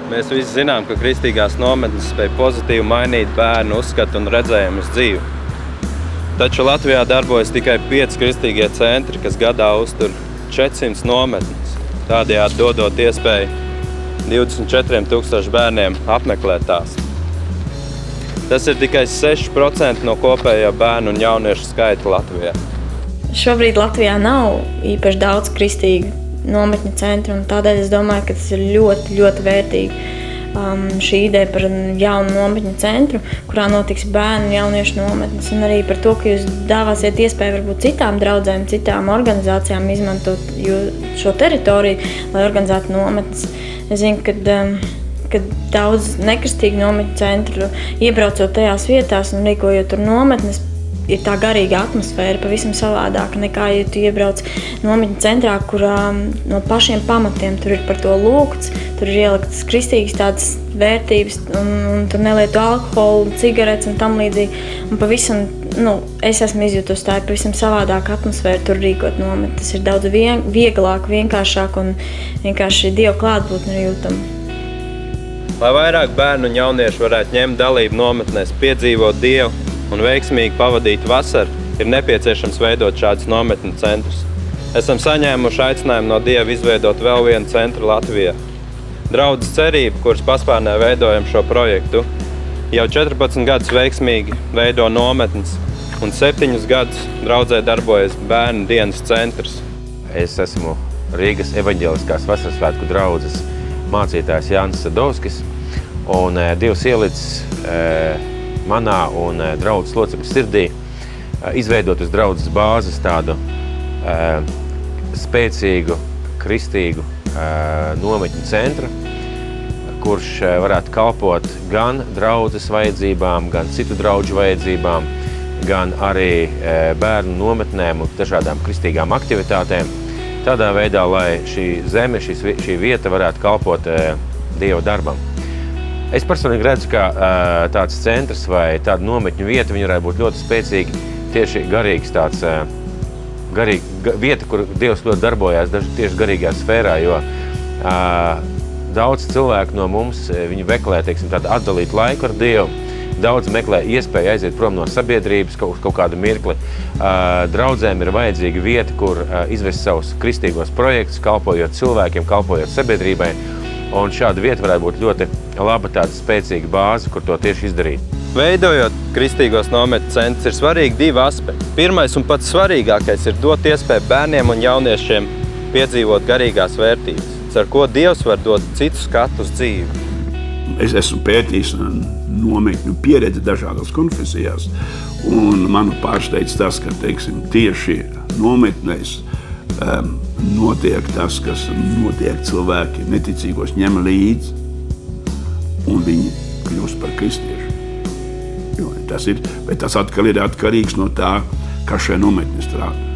Mēs visi zinām, ka kristīgās nometnes spēj pozitīvi mainīt bērnu uzskatu un redzējumu uz dzīvi. Taču Latvijā darbojas tikai 5 kristīgie centri, kas gadā uztur 400 nometnes, tādējādi dodot iespēju 24 000 bērniem apmeklēt tās. Tas ir tikai 6% no kopējā bērnu un jauniešu skaita Latvijā. Šobrīd Latvijā nav īpaši daudz kristīgu nometņu centru, un tādēļ es domāju, ka tas ir ļoti, ļoti vērtīgi. Šī ideja par jaunu nometņu centru, kurā notiks bērnu un jauniešu nometnes, un arī par to, ka jūs dāvāsiet iespēju varbūt citām draudzēm, citām organizācijām izmantot šo teritoriju, lai organizētu nometnes. Es zinu, ka daudz nekristīgu nometņu centru, iebraucot tajās vietās un rīkojot tur nometnes, ir tā garīga atmosfēra pavisam savādāka nekā, ja tu iebrauc nometņu centrā, kurā no pašiem pamatiem tur ir par to lūgts, tur ir ieliktas kristīgas tādas vērtības, un tur nelieto alkoholu, cigaretes un tam līdzīgi. Un pavisam, es esmu izjutusi, tā ir pavisam savādāka atmosfēra tur rīkot nometni. Tas ir daudz vieglāk, vienkāršāk un vienkārši Dieva klātbūtne ir jūtama. Lai vairāk bērnu un jauniešu varētu ņemt dalību nometnēs, piedzīvot Dievu un veiksmīgi pavadīt vasaru, ir nepieciešams veidot šādus nometņu centrus. Esam saņēmuši aicinājumu no Dieva izveidot vēl vienu centru Latvijā. Draudzes Cerība, kuras paspārnē veidojam šo projektu, jau 14 gadus veiksmīgi veido nometnes, un 7 gadus draudzē darbojas bērnu dienas centrs. Es esmu Rīgas evaņģeliskās vasarasvētku draudzes mācītājs Jānis Sadovskis, un Dievs ielicis manā un draudzes locekļu sirdī izveidot uz draudzes bāzes tādu spēcīgu, kristīgu nometņu centru, kurš varētu kalpot gan draudzes vajadzībām, gan citu draudžu vajadzībām, gan arī bērnu nometnēm un dažādām kristīgām aktivitātēm. Tādā veidā, lai šī zeme, šī vieta varētu kalpot Dieva darbam. Es personīgi redzu, ka tāds centrs vai tāda nometņu vieta, viņa varētu būt ļoti spēcīgi tieši garīgs tāds, vieta, kur Dievs ļoti darbojās tieši garīgā sfērā, jo daudz cilvēku no mums, viņi meklē, teiksim, tādu atdalītu laiku ar Dievu, daudz meklē iespēju aiziet prom no sabiedrības kaut kādu mirkli. Draudzēm ir vajadzīga vieta, kur izvest savus kristīgos projektus, kalpojot cilvēkiem, kalpojot sabiedrībai. Un šāda vieta varētu būt ļoti laba, tāda spēcīga bāze, kur to tieši izdarīt. Veidojot kristīgos nometņu centrus, ir svarīgi 2 aspekti. Pirmais un pats svarīgākais ir dot iespēju bērniem un jauniešiem piedzīvot garīgās vērtības, ar ko Dievs var dot citu skatu uz dzīvi. Es esmu pētījis nometņu pieredzi dažādās konfesijās, un manu pārsteidz tas, ka, teiksim, tieši nometnēs notiek tas, kas notiek cilvēki neticīgos ņem līdzi, un viņi kļūst par kristiešu. Bet tas atkal ir atkarīgs no tā, kā šajā nometnē strādā.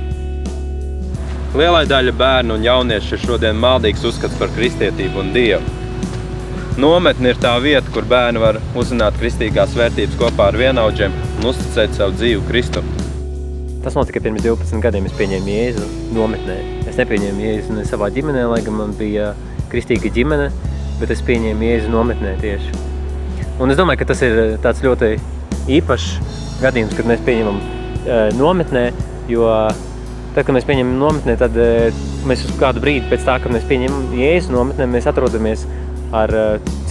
Lielai daļa bērnu un jauniešu ir šodien maldīgs uzskats par kristietību un Dievu. Nometne ir tā vieta, kur bērni var uzzināt kristīgās vērtības kopā ar vienaudžiem un uzticēt savu dzīvi Kristum. Tas notika pirms 12 gadiem, es pieņēmu Jēzu nometnē. Es nepieņēmu Jēzu ne savā ģimenē, lai gan man bija kristīga ģimene, bet es pieņēmu Jēzu nometnē tieši. Un es domāju, ka tas ir tāds ļoti īpašs gadījums, kad mēs pieņemam nometnē, jo tad, kad mēs pieņemam nometnē, tad mēs uz kādu brīdi pēc tā, kad mēs pieņemam Jēzu nometnē, mēs atrodamies ar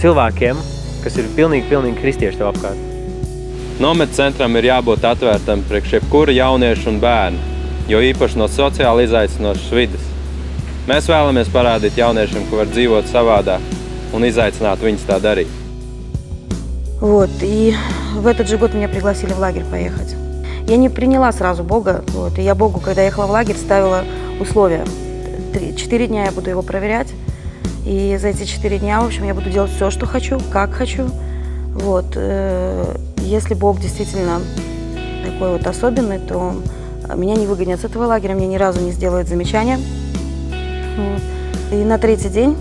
cilvēkiem, kas ir pilnīgi kristieši tev apkārt. Nometņu centram ir jābūt atvērtam priekš jebkura jauniešu un bērnu, jo īpaši no sociāli izaicinošas vides. Mēs vēlamies parādīt jauniešiem, ka var dzīvot savādāk un izaicināt viņus tā дарить. Вот, и в этот же год меня пригласили в лагерь поехать. Я не приняла сразу Бога, и я Богу, когда ехала в лагерь, ставила условия. 4 дня я буду его проверять, и за эти 4 дня, в общем, я буду делать все, что хочу, как хочу. Вот. Если Бог действительно такой вот особенный, то меня не выгонят с этого лагеря, мне ни разу не сделают замечания. И на 3-й день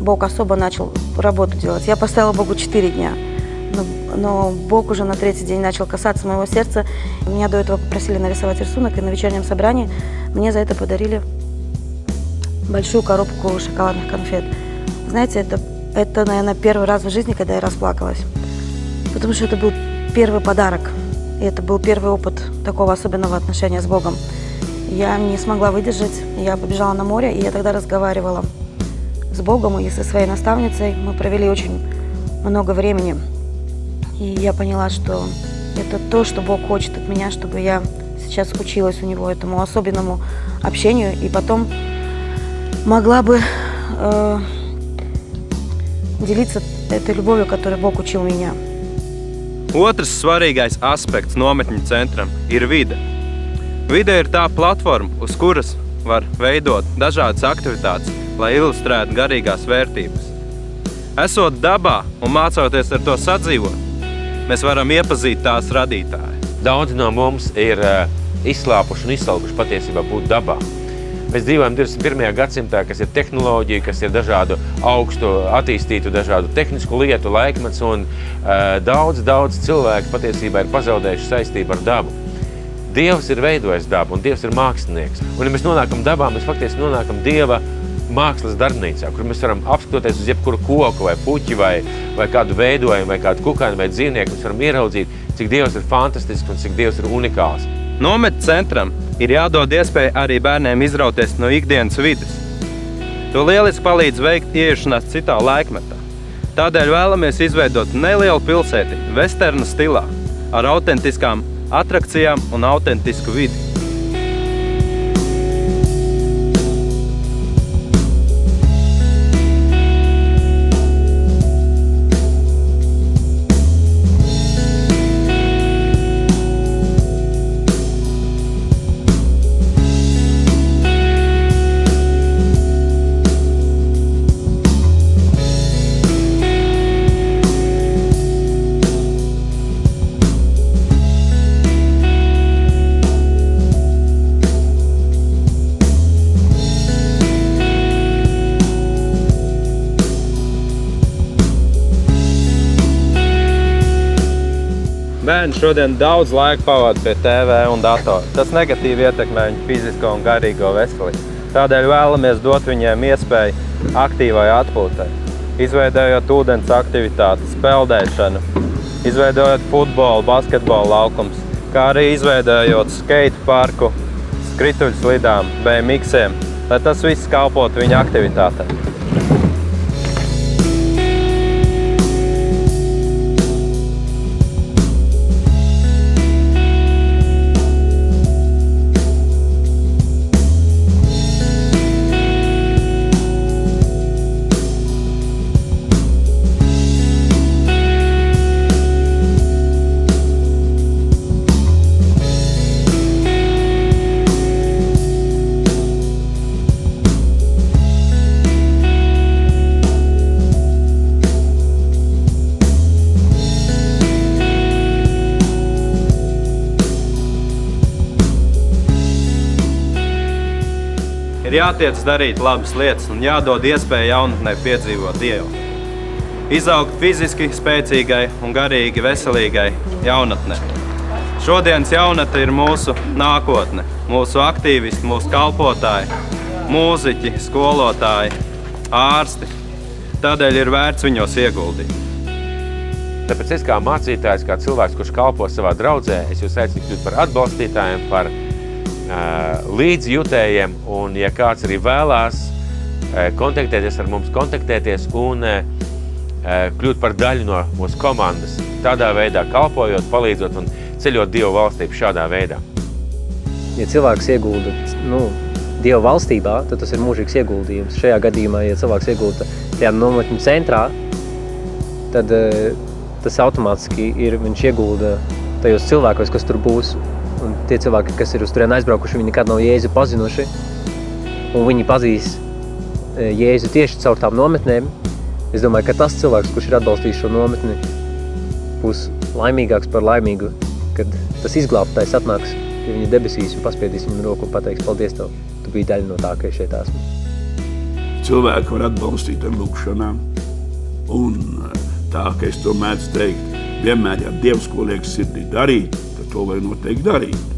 Бог особо начал работу делать. Я поставила Богу 4 дня, но Бог уже на 3-й день начал касаться моего сердца. Меня до этого попросили нарисовать рисунок, и на вечернем собрании мне за это подарили большую коробку шоколадных конфет. Знаете, это это, наверное, первый раз в жизни, когда я расплакалась. Потому что это был первый подарок. И это был первый опыт такого особенного отношения с Богом. Я не смогла выдержать. Я побежала на море, и я тогда разговаривала с Богом и со своей наставницей. Мы провели очень много времени. И я поняла, что это то, что Бог хочет от меня, чтобы я сейчас училась у Него этому особенному общению. И потом могла бы делиться этой любовью, которой Бог учил меня. Otrs svarīgais aspekts nometņu centram ir vide. Vide ir tā platforma, uz kuras var veidot dažādas aktivitātes, lai ilustrētu garīgās vērtības. Esot dabā un mācoties ar to sadzīvot, mēs varam iepazīt tās radītāju. Daudzi no mums ir izslāpuši un izsalkuši patiesībā būt dabā. Mēs dzīvojam 21. gadsimtā, kas ir tehnoloģija, kas ir dažādu augstu attīstītu, dažādu tehnisku lietu laikmets, un daudz cilvēku patiesībā ir pazaudējuši saistību ar dabu. Dievs ir veidojis dabu, un Dievs ir mākslinieks. Un, ja mēs nonākam dabā, mēs faktiski nonākam Dieva mākslas darbnīcā, kur mēs varam apskatoties uz jebkuru koku vai puķi vai kādu veidojumu vai kādu kukaiņu vai dzīvnieku, mēs varam ieraudzīt, cik Dievs ir fantastisks un cik Dievs ir unikāls. Nometņu centram ir jādod iespēja arī bērniem izrauties no ikdienas vides. To lieliski palīdz veikt ieiešanās citā laikmetā. Tādēļ vēlamies izveidot nelielu pilsēti vesterna stilā ar autentiskām atrakcijām un autentisku vidi. Bērni šodien daudz laika pavada pie TV un datora. Tas negatīvi ietekmē viņu fizisko un garīgo veselību. Tādēļ vēlamies dot viņiem iespēju aktīvai atpūtai, izveidojot ūdens aktivitātes, peldēšanu, izveidojot futbolu, basketbolu laukums, kā arī izveidojot skate parku, skrituļslidām, BMX-iem, lai tas viss kalpotu viņu aktivitātēm. Ir jātiec darīt labas lietas un jādod iespēja jaunatnē piedzīvot Dievu. Izaugt fiziski spēcīgai un garīgi veselīgai jaunatnē. Šodienas jaunatne ir mūsu nākotne, mūsu aktīvisti, mūsu kalpotāji, mūziķi, skolotāji, ārsti. Tādēļ ir vērts viņos ieguldīt. Tāpēc es kā mācītājs, kā cilvēks, kurš kalpo savā draudzē, es jūs aicinu kļūt par atbalstītājiem, par līdzjutējiem, un ja kāds arī vēlās kontaktēties ar mums, kontaktēties un kļūt par daļu no mūsu komandas, tādā veidā kalpojot, palīdzot un ceļot Dievu valstību šādā veidā. Ja cilvēks iegulda Dieva valstībā, tad tas ir mūžīgs ieguldījums. Šajā gadījumā, ja cilvēks iegulda tajā nometņu centrā, tad tas automātiski ir, viņš iegulda tajos cilvēkos, kas tur būs. Un tie cilvēki, kas ir uz turieni aizbraukuši, viņi nekad nav Jēzu pazinuši. Un viņi pazīs Jēzu tieši caur tām nometnēm. Es domāju, ka tas cilvēks, kurš ir atbalstījis šo nometni, būs laimīgāks par laimīgu, kad tas izglābtais atnāks pie viņa debesīs un paspiedīs viņam roku un pateiks: paldies tev, tu biji daļa no tā, ka es šeit esmu. Cilvēki var atbalstīt ar lūkšanām. Un tā, ka es to mēdzu teikt, vienmēr, ja Dievs ko liek sirdī darīt, to var noteikti darīt.